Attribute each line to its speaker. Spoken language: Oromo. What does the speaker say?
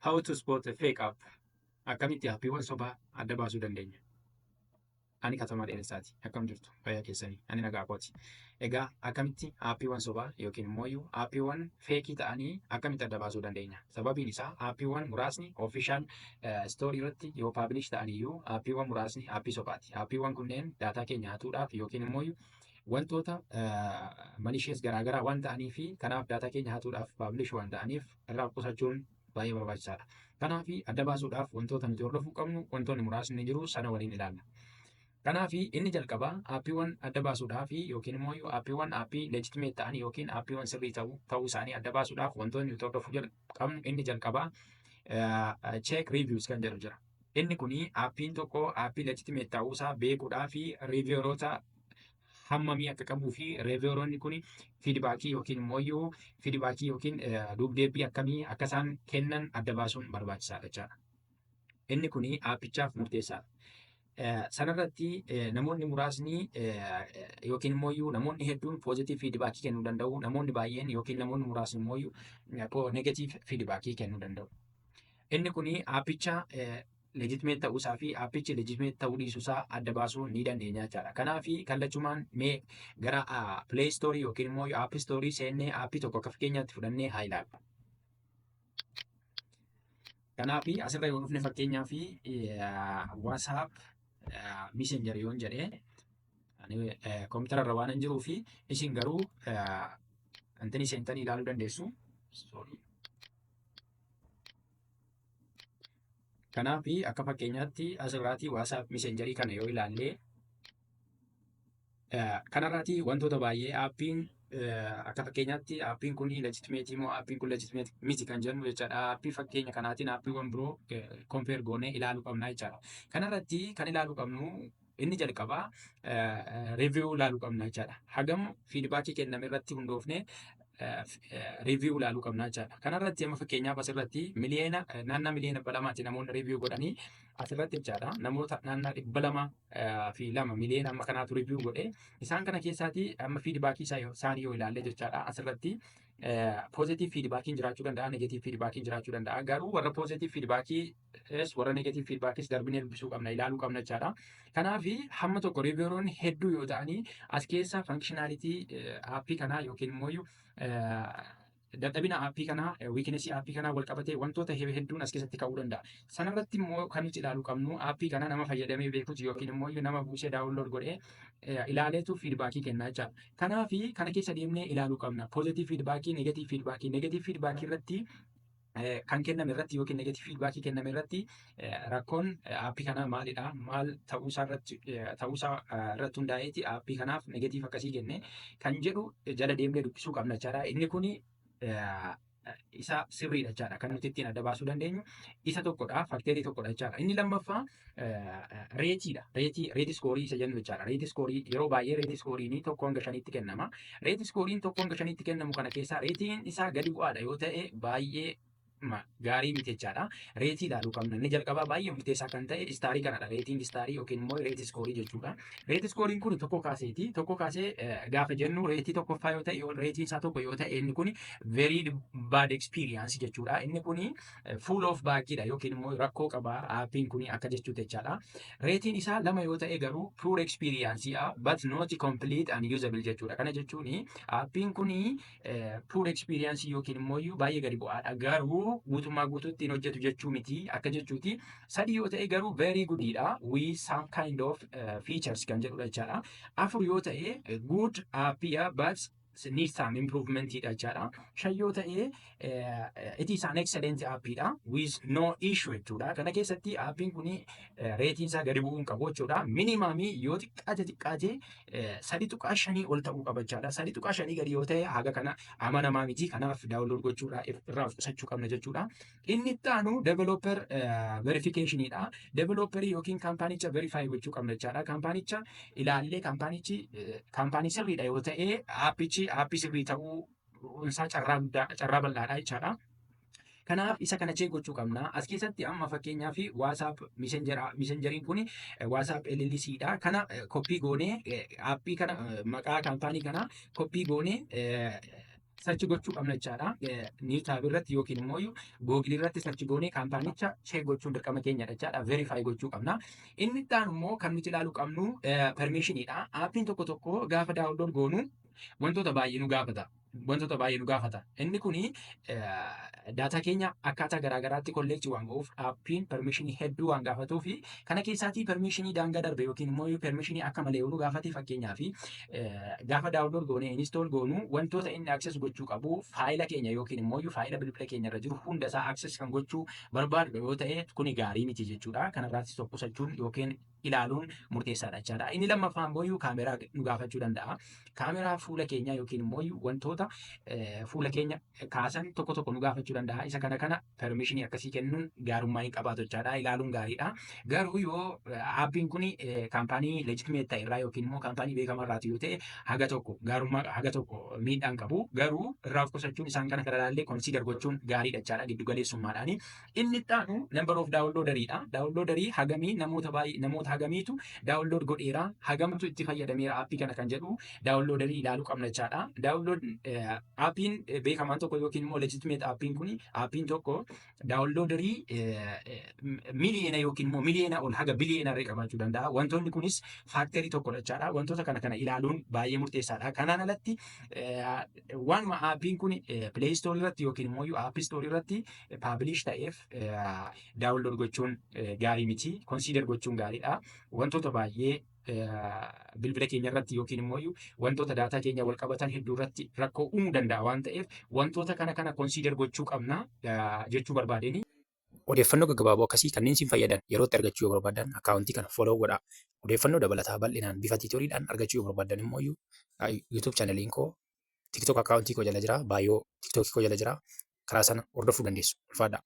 Speaker 1: How to spot a fake app. Akkamitti aappiiwwan sobaa adda baasuu dandeenya? Ani Katamaa Dheeressaati. Akkam jirtu? Fayyaa keessanii. Ani nagaa kooti. Egaa akkamitti aappiiwwan sobaa yookiin immoo aappiiwwan feekii ta'anii akkamitti adda baasuu dandeenya? Sababiin isaa aappiiwwan muraasni official stoorii irratti yoo paablish ta'aniyyuu aappiiwwan muraasni aappii sobaati. Aappiiwwan kunneen daataa keenya hatuudhaaf yookiin immoo wantoota malishees garaagaraa waan ta'anii fi kanaaf daataa keenya hatuudhaaf paablish waan ta'aniif irraa qusachuun baay'ee barbaachisaadha. Kanaaf adda baasuudhaaf wantoota nuti hordofuu qabnu wantoonni muraasni ni jiru sana waliin ilaalla. Kanaaf inni jalqabaa aappiiwwan adda baasuudhaaf yookiin immoo aappiiwwan aappii leejitimeet ta'anii yookiin aappiiwwan sirrii ta'uu isaanii adda baasuudhaaf wantoonni nuti hordofuu qabnu inni jalqabaa check reviews kan jedhu jira. Inni kuni aappiin tokko aappii leejitimeet ta'uusaa beekuudhaa fi riiviyooroota hammamii akka qabuu fi riiviyooroonni kun fiidbaakii yookiin immoo fiidbaakii yookiin dubdeebii akkamii akka isaan kennan adda baasuun barbaachisaadha jechaadha. Inni kuni aappichaaf murteessaadha. Sanarratti namoonni muraasni yookiin immoo namoonni hedduun positive feedback kennuu danda'u. Namoonni baay'een yookiin namoonni muraasni immoo negative feedback kennuu danda'u. Inni kuni aappicha legitimate ta'uusaa fi aappichi legitimate ta'uu dhiisuusaa adda baasuu ni dandeenya jechaadha. Kanaaf kallachumaan mee gara play store yookiin immoo app store seennee aappii tokko akka fakkeenyaatti fudhannee haa ilaallu. Kanaaf asirra yoo dhufne fakkeenyaa fi WhatsApp messenger yoon jedhee kompiitara irra waan hin jiruu fi isin garuu antanii seentanii ilaaluu dandeessu. Kanaaf akka fakkeenyaatti asirraati WhatsApp messengerii kana yoo ilaallee kanarraati wantoota baay'ee aappiin akka fakkeenyaatti aappiin kun leejitimeetii moo aappiin kun leejitimeet miti kan jennu jechaadha. Aappii fakkeenya kanaatiin aappiiwwan biroo kompeer goonee ilaaluu qabna jechaadha. Kanarratti kan ilaaluu qabnu inni jalqabaa riiviyuu ilaaluu qabna jechaadha. Hagam fiidbaakii kenname irratti hundoofne riiviyuu ilaaluu qabna jechaadha. Kanarratti amma fakkeenyaaf asirratti naannaa miliyoona 200 namoonni riiviyuu godhanii asirratti jechaadha. Namoota naannaa 202 miliyoona amma kanaatu riiviyuu godhe. Isaan kana keessaati amma fiidbaakii isaanii yoo ilaalle jechaadha. Asirratti positive feedbackiin jiraachuu danda'a, negative feedbackiin jiraachuu danda'a. Garuu warra positive feedbackii warra negative feedbackiis darbinee dubbisuu qabna, ilaaluu qabna jechaadha. Kanaaf hamma tokko riiviyooroonni hedduu yoo ta'anii as keessa functionality aappii kanaa yookiin immoo dadhabina aappii kanaa wiikinesii aappii kanaa wal qabatee wantoota hedduun as keessatti ka'uu danda'a. Sanarratti immoo kan nuti ilaaluu qabnu aappii kana nama fayyadamee beekuuti yookiin immoo nama buusee daawunlood godhee ilaaleetu fiidbaakii kennaa jechaadha. Kanaaf kana keessa deemnee ilaaluu qabna. Positive feedbaakii, negative feedbaakii, negative feedbaakii irratti kan kenname irratti yookiin negative feedbaakii kenname irratti rakkoon aappii kanaa maalidha? Maal ta'uusaa irratti hundaa'eeti aappii kanaaf negative akkasii kenne kan jedhu jala deemnee dubbisuu qabna jechaadha. Inni kuni isa sirriidha jechaadha. Kan nuti ittiin adda baasuu dandeenyu isa tokkodha, fakteerii tokkodha jechaadha. Inni lammaffaa reetiidha. Reetii skoorii isa jennu jechaadha. Reetii skoorii yeroo baay'ee reetii skooriin 1-5tti kennama. Reetii skooriin 1-5tti kennamu kana keessaa reetiin isaa gadi bu'aadha yoo ta'e baay'ee gaarii miti jechaadha. Reetii ilaaluu qabna. Inni jalqabaa baay'ee murteessaa kan ta'e istaarii kanadha. Reetiin istaarii yookiin immoo reetii skoorii jechuudha. Reetii skooriin kun tokko kaaseeti. Tokko kaasee gaafa jennu reetii tokkoffaa yoo ta'e reetiin isaa tokko yoo ta'e inni kun very bad experience jechuudha. Inni kun full of bug'idha yookiin immoo rakkoo qaba aappiin kun akka jechuudha jechaadha. Reetiin isaa 2 yoo ta'e garuu pure experience'a but not complete and usable jechuudha. Kana jechuun aappiin kun pure experience yookiin immoo baay'ee gadi bu'aadha. Garuu guutummaa guutuutti hin hojjetu jechuu miti akka jechuuti. 3 yoo ta'e garuu very goodidha with some kind of features kan jedhudha jechaadha. 4 yoo ta'e good appia but need some improvement jechaadha. 5 yoo ta'e it is an excellent appidha with no issue jechuudha. Kana keessatti aappiin kun reetiin isaa gadi bu'uu hin qabu jechuudha. Minimumii yoo xiqqaate 3.5 ol ta'uu qaba jechaadha. 3.5 gadi yoo ta'e haga kana amanamaa miti. Kanaaf daawunlood gochuudha irraa qusachuu qabna jechuudha. Inni itti aanu developer verificationidha. Developerii yookiin kaampaanicha verify gochuu qabna jechaadha. Kaampaanicha ilaallee kaampaanii sirriidha yoo ta'e aappii sirrii ta'uu isaa carraa bal'aadha jechaadha. Kanaaf isa kana check gochuu qabna. As keessatti amma fakkeenyaaf WhatsApp messengeriin kun WhatsApp LLC dha. Kana koppii goonee aappii kana maqaa kaampaanii kana koppii goonee sarchi gochuu qabna jechaadha. Niwutaab irratti yookiin immoo googilii irratti sarchi goonee kaampaanicha cheek gochuun dirqama keenyadha jechaadha. Verify gochuu qabna. Inni itti aanu immoo kan nuti ilaaluu qabnu permishinidha. Aappiin tokko tokko gaafa daawunlood goonu wantoota baay'ee nu gaafata. Wantoota baay'ee nu gaafata. Inni kuni daataa keenya akkaataa garaagaraatti kolleektii waan ga'uuf aappiin permishinii hedduu waan gaafatuu fi kana keessaatii permishinii daangaa darbe yookiin immoo permishinii akka malee nu gaafate fakkeenyaa fi gaafa daawunlood goonee inistool goonu wantoota inni akses gochuu qabu faayila keenya yookiin immoo faayila bilbila keenya irra jiru hunda isaa akses kan gochuu barbaadu yoo ta'e kuni gaarii miti jechuudha. Kanarraatti tokkosachuun yookiin ilaaluun murteessaadha jechaadha. Inni lammaffaan immoo kaameraa nu gaafachuu danda'a. Kaameraa fuula keenyaa yookiin immoo wantoota fuula keenya kaasan tokko tokko nu gaafachuu danda'a. Isa kana permishinii akkasii kennuun gaarummaa hin qabaatu jechaadha. Ilaaluun gaariidha. Garuu yoo aappiin kun kaampaanii leejitimeet ta'e irraa yookiin immoo kaampaanii beekamaa irraati yoo ta'e haga tokko gaarummaa haga tokko miidhaan qabu. Garuu irraa of qusachuun isaan kana ilaallee konsiidar gochuun gaariidha jechaadha giddu galeessummaadhaani. Inni itti aanu number of daawunloodariidha. Daawunloodarii hagamii namoota hagamiitu daawunlood godheera hagamtu itti fayyadameera aappii kana kan jedhu daawunloodarii ilaaluu qabna jechaadha. Daawunlood aappiin beekamaan tokko yookiin immoo leejitimeet aappiin kun aappiin tokko daawunloodarii miliyeena yookiin immoo miliyeena ol haga biliyeena irra qabaachuu danda'a. Wantoonni kunis faaktarii tokkodha jechaadha. Wantoota kana ilaaluun baay'ee murteessaadha. Kanaan alatti waanuma aappiin kun pileey stoorii irratti yookiin immoo aappii stoorii irratti paablish ta'eef daawunlood gochuun gaarii miti. Konsiidar gochuun gaariidha. Wantoota baay'ee bilbila keenya irratti yookiin immoo wantoota daataa keenya wal qabatan hedduu irratti rakkoo uumuu danda'a waan ta'eef wantoota kana konsiidar gochuu qabna jechuu barbaadeen.
Speaker 2: Odeeffannoo gaggabaaboo akkasii kanneen siin fayyadan yerootti argachuu yoo barbaadan akkaawuntii kana follow godhaa. Odeeffannoo dabalataa bal'inaan bifa tiitooriidhaan argachuu yoo barbaadan immoo YouTube chaanaliin koo TikTok akkaawuntii koo jala jira, baay'oo TikTok koo jala jira. Karaa sana hordofuu dandeessu. Ulfaadhaa.